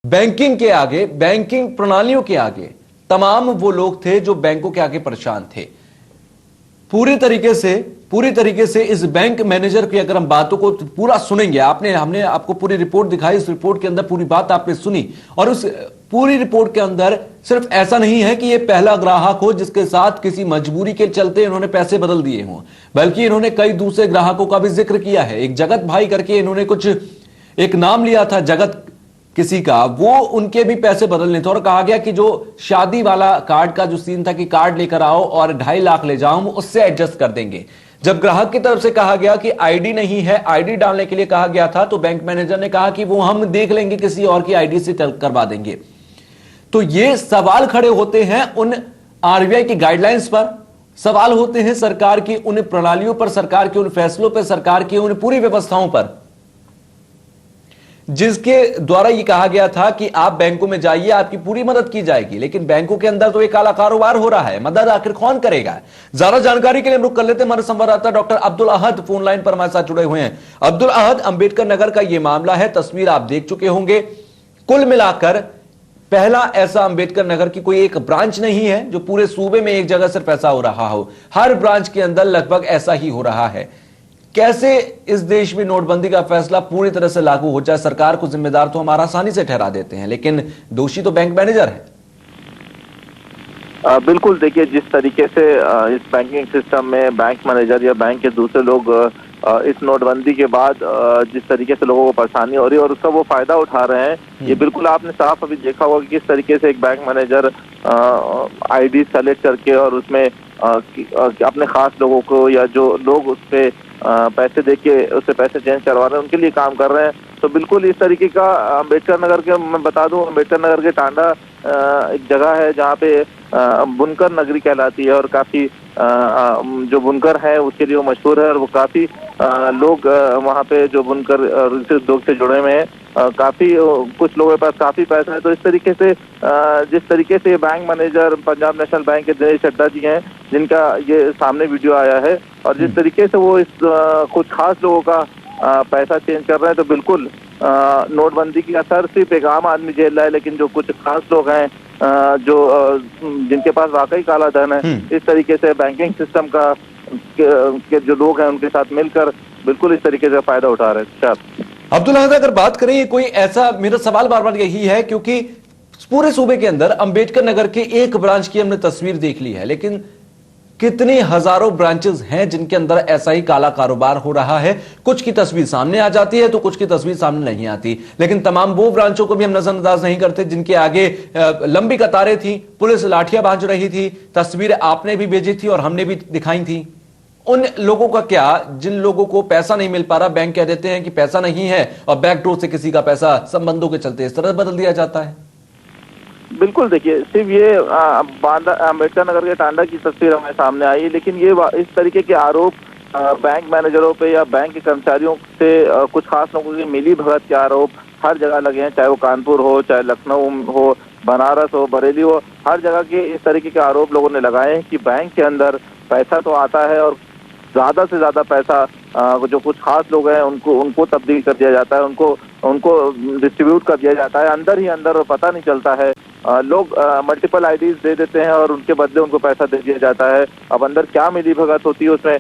Banking के आगे, banking प्रणालियों के आगे तमाम वो लोग थे जो बैंकों के आगे परेशान थे। पूरी तरीके से इस बैंक मैनेजर की अगर हम बातों को पूरा सुनेंगे, हमने आपको पूरी रिपोर्ट दिखाई, उस रिपोर्ट के अंदर पूरी बात आपने सुनी, और उस पूरी रिपोर्ट के अंदर सिर्फ ऐसा नहीं है कि यह पहला ग्राहक हो जिसके साथ किसी मजबूरी के चलते इन्होंने पैसे बदल दिए हों, बल्कि इन्होंने कई दूसरे ग्राहकों का भी जिक्र किया है। एक जगत भाई करके इन्होंने कुछ एक नाम लिया था, जगत किसी का, वो उनके भी पैसे बदलने थे और कहा गया कि जो शादी वाला कार्ड का जो सीन था कि कार्ड लेकर आओ और 2.5 लाख ले जाओ, हम उससे एडजस्ट कर देंगे। जब ग्राहक की तरफ से कहा गया कि आईडी नहीं है, आईडी डालने के लिए कहा गया था, तो बैंक मैनेजर ने कहा कि वो हम देख लेंगे, किसी और की आईडी से करवा देंगे। तो ये सवाल खड़े होते हैं उन आरबीआई की गाइडलाइंस पर, सवाल होते हैं सरकार की उन प्रणालियों पर, सरकार के उन फैसलों पर, सरकार की उन पूरी व्यवस्थाओं पर, जिसके द्वारा यह कहा गया था कि आप बैंकों में जाइए, आपकी पूरी मदद की जाएगी। लेकिन बैंकों के अंदर तो एक काला कारोबार हो रहा है, मदद आखिर कौन करेगा? ज्यादा जानकारी के लिए हम रुक कर लेते हैं। हमारे संवाददाता डॉक्टर अब्दुल अहद फोन लाइन पर हमारे साथ जुड़े हुए हैं। अब्दुल अहद, अंबेडकर नगर का यह मामला है, तस्वीर आप देख चुके होंगे। कुल मिलाकर पहला ऐसा अंबेडकर नगर की कोई एक ब्रांच नहीं है जो पूरे सूबे में एक जगह सिर्फ ऐसा हो रहा हो, हर ब्रांच के अंदर लगभग ऐसा ही हो रहा है। कैसे इस देश में नोटबंदी का फैसला पूरी तरह से लागू हो जाए? सरकार को जिम्मेदार तो हमारा आसानी से ठहरा देते हैं, लेकिन दोषी तो बैंक मैनेजर है। बिल्कुल, देखिए, जिस तरीके से इस बैंकिंग सिस्टम में बैंक मैनेजर या बैंक के दूसरे लोग इस नोटबंदी के बाद जिस तरीके से लोगों को परेशानी हो रही है और उसका वो फायदा उठा रहे हैं, ये बिल्कुल आपने साफ अभी देखा होगा कि किस तरीके से एक बैंक मैनेजर आईडी सेलेक्ट करके और उसमें अपने खास लोगों को या जो लोग उस पे पैसे देके उससे पैसे चेंज करवा रहे हैं उनके लिए काम कर रहे हैं। तो बिल्कुल इस तरीके का अम्बेडकर नगर के, मैं बता दूं, अम्बेडकर नगर के टांडा एक जगह है जहाँ पे बुनकर नगरी कहलाती है और काफी जो बुनकर है उसके लिए वो मशहूर है और वो काफी लोग वहाँ पे जो बुनकर उद्योग से जुड़े हुए हैं, काफी कुछ लोगों के पास काफी पैसा है। तो इस तरीके से जिस तरीके से bank manager Punjab national bank के दिनेश चड्ढा जी हैं, जिनका ये सामने वीडियो आया है, और जिस तरीके से वो इस कुछ खास लोगों का पैसा चेंज कर रहे हैं, तो बिल्कुल नोटबंदी की असर सिर्फ एक आम आदमी झेल रहा है, लेकिन जो कुछ खास लोग हैं जो जिनके पास वाकई काला धन है, इस तरीके से बैंकिंग सिस्टम का के जो लोग हैं उनके साथ मिलकर बिल्कुल इस तरीके से फायदा उठा रहे हैं। अब्दुल अहद, अगर बात करें कोई ऐसा, मेरा सवाल बार बार यही है क्योंकि पूरे सूबे के अंदर अंबेडकर नगर के एक ब्रांच की हमने तस्वीर देख ली है, लेकिन कितनी हजारों ब्रांचेस हैं जिनके अंदर ऐसा ही काला कारोबार हो रहा है। कुछ की तस्वीर सामने आ जाती है तो कुछ की तस्वीर सामने नहीं आती, लेकिन तमाम वो ब्रांचों को भी हम नजरअंदाज नहीं करते जिनके आगे लंबी कतारें थी, पुलिस लाठियां भांज रही थी, तस्वीर आपने भी भेजी थी और हमने भी दिखाई थी। उन लोगों का क्या, जिन लोगों को पैसा नहीं मिल पा रहा, बैंक कह देते हैं कि पैसा नहीं है और बैकडोर से किसी का पैसा संबंधों के चलते इस तरह बदल दिया जाता है। बिल्कुल, देखिए, सिर्फ ये अम्बेडकर नगर के टांडा की तस्वीर हमारे सामने आई, लेकिन ये इस तरीके के आरोप बैंक मैनेजरों पे या बैंक के कर्मचारियों से कुछ खास लोगों की मिली भगत के आरोप हर जगह लगे हैं, चाहे वो कानपुर हो, चाहे लखनऊ हो, बनारस हो, बरेली हो, हर जगह के इस तरीके के आरोप लोगों ने लगाए हैं कि बैंक के अंदर पैसा तो आता है और ज्यादा से ज्यादा पैसा जो कुछ खास लोग हैं उनको तब्दील कर दिया जाता है, उनको डिस्ट्रीब्यूट कर दिया जाता है अंदर ही अंदर, और पता नहीं चलता है। लोग मल्टीपल आईडीज दे देते हैं और उनके बदले उनको पैसा दे दिया जाता है। अब अंदर क्या मिली भगत होती है उसमें,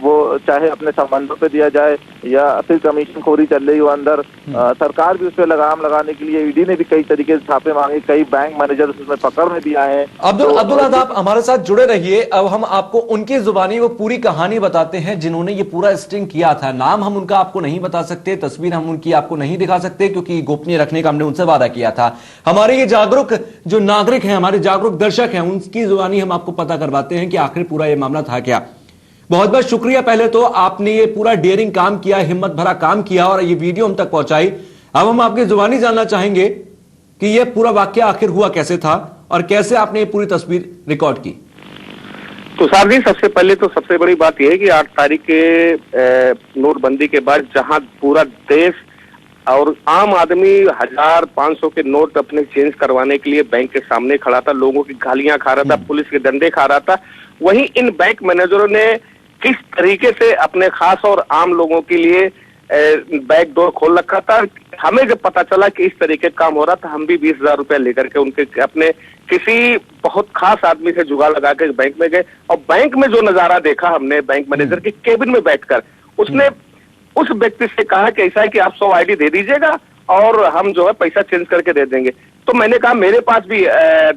वो चाहे अपने संबंधों पे दिया जाए या फिर कमीशन खोरी चल रही हो अंदर, सरकार भी उस पर लगाम लगाने के लिए ईडी ने भी कई तरीके से छापे मांगे, कई बैंक मैनेजर उसमें पकड़ में भी आए हैं। अब्दुल अहद, आप हमारे साथ जुड़े रहिए। अब हम आपको उनकी जुबानी वो पूरी कहानी बताते हैं जिन्होंने ये पूरा स्टिंग किया था। नाम हम उनका आपको नहीं बता सकते, तस्वीर हम उनकी आपको नहीं दिखा सकते क्योंकि गोपनीय रखने का हमने उनसे वादा किया था। हमारे ये जागरूक जो नागरिक हैं, हमारे जागरूक दर्शक हैं, उनकी जुबानी हम आपको पता करवाते हैं कि आखिर पूरा ये मामला था क्या। बहुत बहुत शुक्रिया, पहले तो आपने ये पूरा डेयरिंग काम किया, हिम्मत भरा काम किया और ये वीडियो हम तक पहुंचाई। अब हम आपकी जुबानी जानना चाहेंगे कि ये पूरा वाकया आखिर हुआ कैसे था और कैसे आपने ये पूरी तस्वीर रिकॉर्ड की। तुषार जी, सबसे पहले तो सबसे बड़ी बात यह है कि 8 तारीख के नोटबंदी के बाद जहां पूरा देश और आम आदमी 1000-500 के नोट अपने चेंज करवाने के लिए बैंक के सामने खड़ा था, लोगों की गालियां खा रहा था, पुलिस के डंडे खा रहा था, वहीं इन बैंक मैनेजरों ने किस तरीके से अपने खास और आम लोगों के लिए बैक डोर खोल रखा था। हमें जब पता चला कि इस तरीके काम हो रहा था, हम भी 20,000 रुपया लेकर के उनके अपने किसी बहुत खास आदमी से जुगाड़ लगा के बैंक में गए, और बैंक में जो नजारा देखा हमने बैंक मैनेजर के केबिन में बैठकर, उसने उस व्यक्ति से कहा कि ऐसा है कि आप 100 आईडी दे दीजिएगा और हम जो है पैसा चेंज करके दे देंगे। तो मैंने कहा मेरे पास भी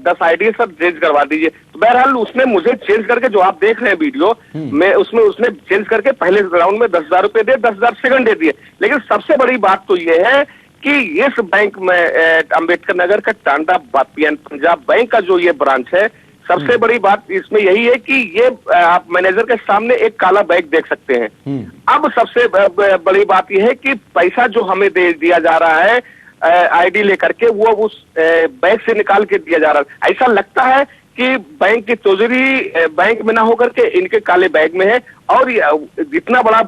10 आईडी सर, चेंज करवा दीजिए। तो बहरहाल उसने मुझे चेंज करके, जो आप देख रहे हैं वीडियो में, उसमें उसने चेंज करके पहले राउंड में 10,000 रुपए दिए, 10,000 सेकंड दे दिए। लेकिन सबसे बड़ी बात तो ये है कि इस बैंक में अंबेडकर नगर का टांडा पंजाब बैंक का जो ये ब्रांच है, सबसे बड़ी बात इसमें यही है कि ये आप मैनेजर के सामने एक काला बैग देख सकते हैं। अब सबसे बड़ी बात यह है कि पैसा जो हमें दे दिया जा रहा है आईडी लेकर के, वो उस बैग से निकाल के दिया जा रहा है। ऐसा लगता है कि बैंक की तिजोरी बैंक में ना होकर के इनके काले बैग में है, और इतना बड़ा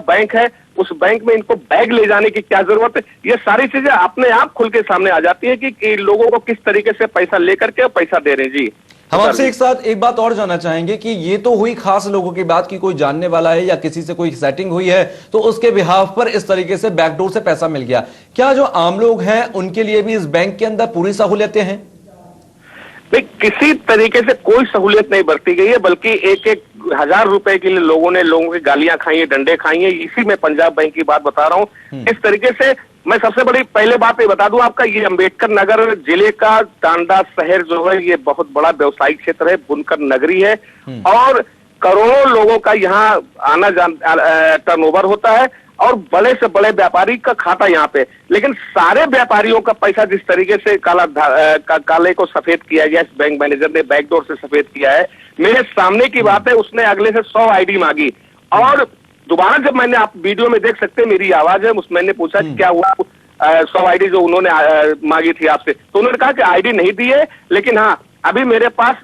बैंक है, उस बैंक में इनको बैग ले जाने की क्या जरूरत है। ये सारी चीजें अपने आप खुल के सामने आ जाती है कि लोगों को किस तरीके से पैसा लेकर के पैसा दे रहे हैं। जी, हम आपसे एक साथ एक बात और जानना चाहेंगे कि ये तो हुई खास लोगों की बात कि कोई जानने वाला है या किसी से कोई सेटिंग हुई है तो उसके बिहाफ पर इस तरीके से बैकडोर से पैसा मिल गया। क्या जो आम लोग हैं उनके लिए भी इस बैंक के अंदर पूरी सहूलियतें हैं? नहीं, किसी तरीके से कोई सहूलियत नहीं बरती गई है, बल्कि 1-1 हजार रुपए के लिए लोगों की गालियां खाई है, डंडे खाई है। इसी में पंजाब बैंक की बात बता रहा हूँ। इस तरीके से मैं सबसे बड़ी पहले बात ये बता दूं आपका, ये अंबेडकर नगर जिले का टांडा शहर जो है, ये बहुत बड़ा व्यवसायिक क्षेत्र है, बुनकर नगरी है, और करोड़ों लोगों का यहाँ आना टर्नओवर होता है, और बड़े से बड़े व्यापारी का खाता यहाँ पे। लेकिन सारे व्यापारियों का पैसा जिस तरीके से काले को सफेद किया गया, इस बैंक मैनेजर ने बैकडोर से सफेद किया है। मेरे सामने की बात है, उसने अगले से 100 आईडी मांगी, और दोबारा जब मैंने, आप वीडियो में देख सकते हैं मेरी आवाज है, मैंने पूछा क्या हुआ, 100 आईडी जो उन्होंने मांगी थी आपसे, तो उन्होंने कहा कि आईडी नहीं दी है, लेकिन हाँ अभी मेरे पास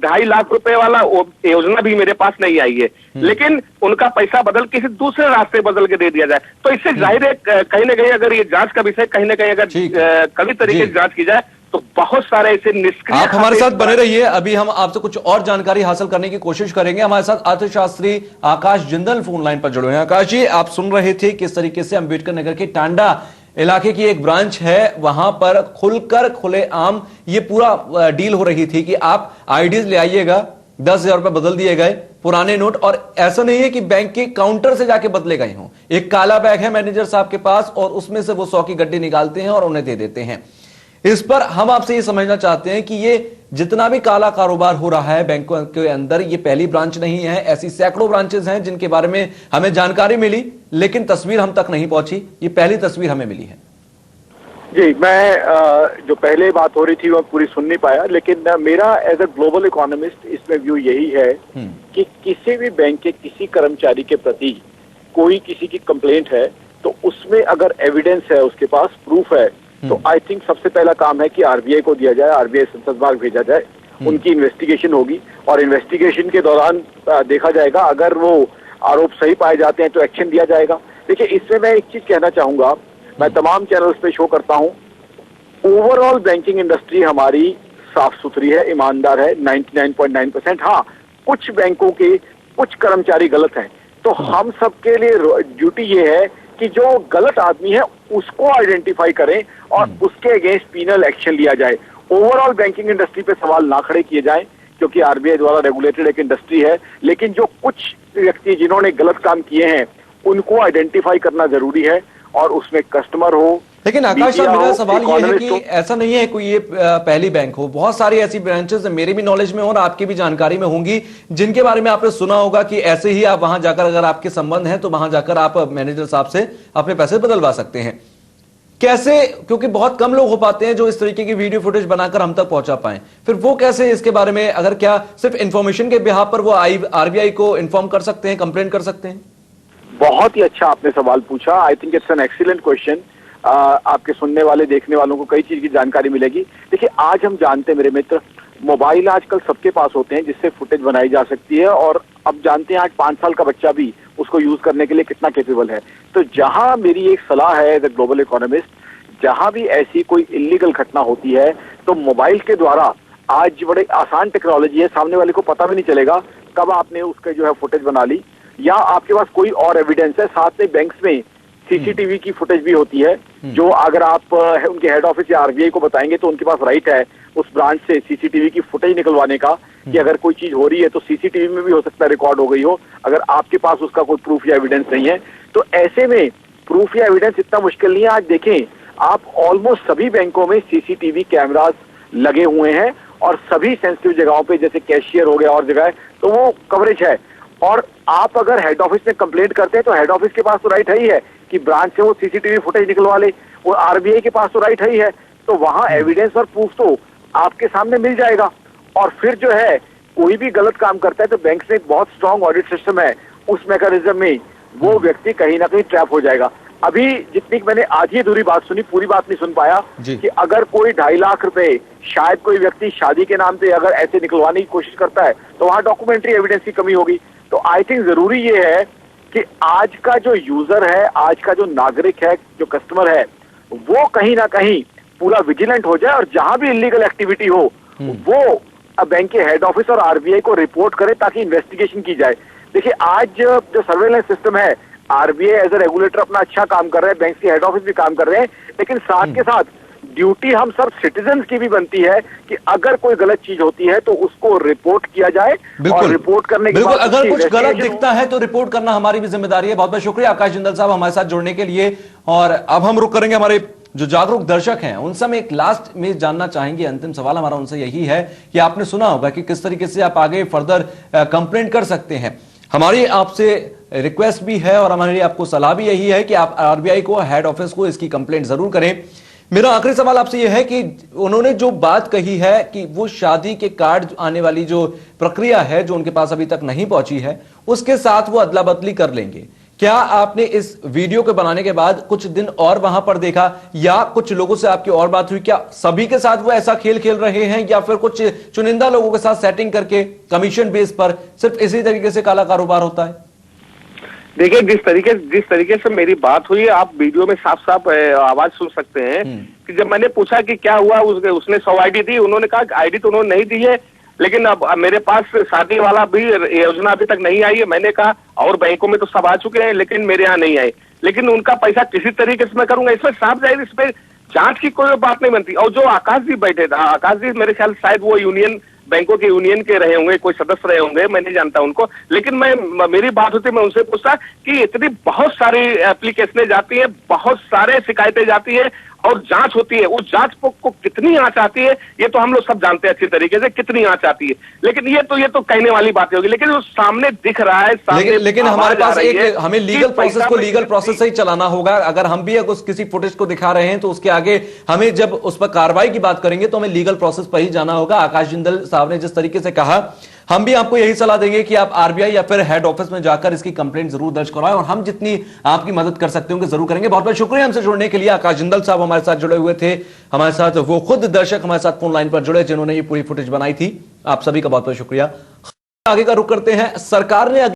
2.5 लाख रुपए वाला योजना भी मेरे पास नहीं आई है, लेकिन उनका पैसा बदल किसी दूसरे रास्ते बदल के दे दिया जाए। तो इससे जाहिर है कहीं ना कहीं अगर ये जांच का विषय कहीं ना कहीं अगर कभी तरीके से जांच की जाए तो बहुत सारे ऐसे निष्क्रिय। आप हमारे साथ बने रहिए, अभी हम आपसे कुछ और जानकारी हासिल करने की कोशिश करेंगे। हमारे साथ अर्थशास्त्री आकाश जिंदल फोन लाइन पर जुड़े हैं। आकाश जी, आप सुन रहे थे किस तरीके से अंबेडकर नगर के टांडा इलाके की एक ब्रांच है, वहां पर खुलकर खुलेआम ये पूरा डील हो रही थी कि आप आईडीज ले आइएगा, 10,000 रुपए बदल दिए गए पुराने नोट, और ऐसा नहीं है कि बैंक के काउंटर से जाके बदले गए हों। एक काला बैग है मैनेजर साहब के पास और उसमें से वो 100 की गड्डी निकालते हैं और उन्हें दे देते हैं। इस पर हम आपसे ये समझना चाहते हैं कि ये जितना भी काला कारोबार हो रहा है बैंकों के अंदर, ये पहली ब्रांच नहीं है, ऐसी सैकड़ों ब्रांचेस हैं जिनके बारे में हमें जानकारी मिली लेकिन तस्वीर हम तक नहीं पहुंची। ये पहली तस्वीर हमें मिली है। जी, मैं जो पहले बात हो रही थी वो पूरी सुन नहीं पाया, लेकिन मेरा एज ए ग्लोबल इकोनॉमिस्ट इसमें व्यू यही है कि किसी भी बैंक के किसी कर्मचारी के प्रति कोई किसी की कंप्लेंट है तो उसमें अगर एविडेंस है, उसके पास प्रूफ है, तो आई थिंक सबसे पहला काम है कि आरबीआई को दिया जाए, आरबीआई संसद विभाग भेजा जाए, उनकी इन्वेस्टिगेशन होगी और इन्वेस्टिगेशन के दौरान देखा जाएगा, अगर वो आरोप सही पाए जाते हैं तो एक्शन दिया जाएगा। देखिए, इसमें मैं एक चीज कहना चाहूंगा, मैं तमाम चैनल्स पे शो करता हूं, ओवरऑल बैंकिंग इंडस्ट्री हमारी साफ सुथरी है, ईमानदार है 99.9%। हाँ, कुछ बैंकों के कुछ कर्मचारी गलत हैं, तो हम सबके लिए ड्यूटी ये है कि जो गलत आदमी है उसको आइडेंटिफाई करें और उसके अगेंस्ट पीनल एक्शन लिया जाए। ओवरऑल बैंकिंग इंडस्ट्री पे सवाल ना खड़े किए जाएं, क्योंकि आरबीआई द्वारा रेगुलेटेड एक इंडस्ट्री है, लेकिन जो कुछ व्यक्ति जिन्होंने गलत काम किए हैं उनको आइडेंटिफाई करना जरूरी है, और उसमें कस्टमर हो। लेकिन आकाश साहब, मेरा सवाल ये है कि ऐसा नहीं है कोई ये पहली बैंक हो, बहुत सारी ऐसी ब्रांचेस मेरे भी नॉलेज में हो और आपकी भी जानकारी में होंगी जिनके बारे में आपने सुना होगा कि ऐसे ही आप वहां जाकर, अगर आपके संबंध है तो वहां जाकर आप मैनेजर साहब से अपने पैसे बदलवा सकते हैं। कैसे, क्योंकि बहुत कम लोग हो पाते हैं जो इस तरीके की वीडियो फुटेज बनाकर हम तक पहुंचा पाए, फिर वो कैसे इसके बारे में, अगर क्या सिर्फ इंफॉर्मेशन के बिहाफ पर वो आरबीआई को इन्फॉर्म कर सकते हैं, कंप्लेंट कर सकते हैं? बहुत ही अच्छा आपने सवाल पूछा। I think it's an excellent question. आपके सुनने वाले देखने वालों को कई चीज की जानकारी मिलेगी। देखिए, आज हम जानते हैं मेरे मित्र, मोबाइल आजकल सबके पास होते हैं जिससे फुटेज बनाई जा सकती है, और अब जानते हैं आज 5 साल का बच्चा भी उसको यूज करने के लिए कितना कैपेबल है। तो जहां मेरी एक सलाह है एज ए ग्लोबल इकोनॉमिस्ट, जहां भी ऐसी कोई इलीगल घटना होती है तो मोबाइल के द्वारा, आज बड़े आसान टेक्नोलॉजी है, सामने वाले को पता भी नहीं चलेगा कब आपने उसके जो है फुटेज बना ली, या आपके पास कोई और एविडेंस है। साथ में बैंक्स में सीसीटीवी की फुटेज भी होती है, जो अगर आप उनके हेड ऑफिस या आरबीआई को बताएंगे तो उनके पास राइट है उस ब्रांच से सीसीटीवी की फुटेज निकलवाने का, कि अगर कोई चीज हो रही है तो सीसीटीवी में भी हो सकता है रिकॉर्ड हो गई हो, अगर आपके पास उसका कोई प्रूफ या एविडेंस नहीं है। तो ऐसे में प्रूफ या एविडेंस इतना मुश्किल नहीं है। आज देखें आप, ऑलमोस्ट सभी बैंकों में सीसीटीवी कैमरास लगे हुए हैं और सभी सेंसिटिव जगहों पे, जैसे कैशियर हो गया और जगह है, तो वो कवरेज है। और आप अगर हेड ऑफिस में कंप्लेंट करते हैं तो हेड ऑफिस के पास तो राइट है ही है कि ब्रांच से वो सीसीटीवी फुटेज निकलवा ले, और आरबीआई के पास तो राइट है ही है। तो वहां एविडेंस और प्रूफ तो आपके सामने मिल जाएगा। और फिर जो है कोई भी गलत काम करता है तो बैंक में एक बहुत स्ट्रांग ऑडिट सिस्टम है, उस मैकेनिज्म में वो व्यक्ति कहीं ना कहीं ट्रैप हो जाएगा। अभी जितनी मैंने आधी अधूरी बात सुनी, पूरी बात नहीं सुन पाया, कि अगर कोई 2.5 लाख रुपए शायद कोई व्यक्ति शादी के नाम पे अगर ऐसे निकलवाने की कोशिश करता है तो वहां डॉक्यूमेंट्री एविडेंस की कमी होगी। तो आई थिंक जरूरी ये है कि आज का जो यूजर है, आज का जो नागरिक है, जो कस्टमर है, वो कहीं ना कहीं पूरा विजिलेंट हो जाए और जहां भी इलीगल एक्टिविटी हो वो बैंक के हेड ऑफिस और आरबीआई को रिपोर्ट करे ताकि इन्वेस्टिगेशन की जाए। देखिए आज जो सर्वेलेंस सिस्टम है, आरबीआई एज ए रेगुलेटर अपना अच्छा काम कर रहे हैं, बैंक के हेड ऑफिस भी काम कर रहे हैं, लेकिन साथ के साथ ड्यूटी हम सब सिटीजन्स की भी बनती है कि अगर कोई गलत चीज होती है तो उसको रिपोर्ट किया जाए। और रिपोर्ट करने के बाद अगर कुछ गलत दिखता है तो रिपोर्ट करना हमारी भी जिम्मेदारी है। बहुत बहुत शुक्रिया आकाश जिंदल साहब हमारे साथ जुड़ने के लिए। और अब हम रुक करेंगे, हमारे जो जागरूक दर्शक हैं उनसे हम एक लास्ट में जानना चाहेंगे, अंतिम सवाल हमारा उनसे यही है कि आपने सुना होगा कि किस तरीके से आप आगे फर्दर कंप्लेंट कर सकते हैं। हमारी आपसे रिक्वेस्ट भी है और हमारी आपको सलाह भी यही है कि आप आरबीआई को, हेड ऑफिस को इसकी कंप्लेंट जरूर करें। मेरा आखिरी सवाल आपसे यह है कि उन्होंने जो बात कही है कि वो शादी के कार्ड आने वाली जो प्रक्रिया है जो उनके पास अभी तक नहीं पहुंची है, उसके साथ वो अदला बदली कर लेंगे। क्या आपने इस वीडियो के बनाने के बाद कुछ दिन और वहां पर देखा या कुछ लोगों से आपकी और बात हुई? क्या सभी के साथ वो ऐसा खेल खेल रहे हैं या फिर कुछ चुनिंदा लोगों के साथ सेटिंग करके कमीशन बेस पर सिर्फ इसी तरीके से काला कारोबार होता है? देखिए जिस तरीके से मेरी बात हुई, आप वीडियो में साफ साफ आवाज सुन सकते हैं कि जब मैंने पूछा कि क्या हुआ, उसने 100 आईडी दी, उन्होंने कहा आईडी तो उन्होंने नहीं दी है, लेकिन अब मेरे पास शादी वाला भी योजना अभी तक नहीं आई है। मैंने कहा और बैंकों में तो सब आ चुके हैं लेकिन मेरे यहाँ नहीं आए, लेकिन उनका पैसा किसी तरीके से मैं करूंगा। इसमें साफ जाहिर इस पे जांच की कोई बात नहीं बनती। और जो आकाश जी बैठे थे, आकाश जी मेरे ख्याल शायद वो यूनियन बैंकों के यूनियन के रहे होंगे, कोई सदस्य रहे होंगे, मैं नहीं जानता उनको, लेकिन मेरी बात होती, मैं उनसे पूछता कि इतनी बहुत सारी एप्लीकेशनें जाती है, बहुत सारे शिकायतें जाती है और जांच होती है, उस जांच को कितनी आंच आती है ये तो हम लोग सब जानते हैं अच्छी तरीके से कितनी आंच आती है। लेकिन ये तो कहने वाली बात होगी, लेकिन वो सामने दिख रहा है, सामने लेकिन हमारे पास एक हमें लीगल प्रोसेस को लीगल प्रोसेस से ही चलाना होगा। अगर हम भी अगर किसी फुटेज को दिखा रहे हैं तो उसके आगे हमें जब उस पर कार्रवाई की बात करेंगे तो हमें लीगल प्रोसेस पर ही जाना होगा। आकाश जिंदल साहब ने जिस तरीके से कहा, हम भी आपको यही सलाह देंगे कि आप आरबीआई या फिर हेड ऑफिस में जाकर इसकी कंप्लेंट जरूर दर्ज करवाएं और हम जितनी आपकी मदद कर सकते होंगे जरूर करेंगे। बहुत बहुत शुक्रिया हमसे जुड़ने के लिए। आकाश जिंदल साहब हमारे साथ जुड़े हुए थे, हमारे साथ वो खुद दर्शक हमारे साथ फोन लाइन पर जुड़े जिन्होंने ये पूरी फुटेज बनाई थी। आप सभी का बहुत बहुत शुक्रिया। आगे का रुख करते हैं। सरकार ने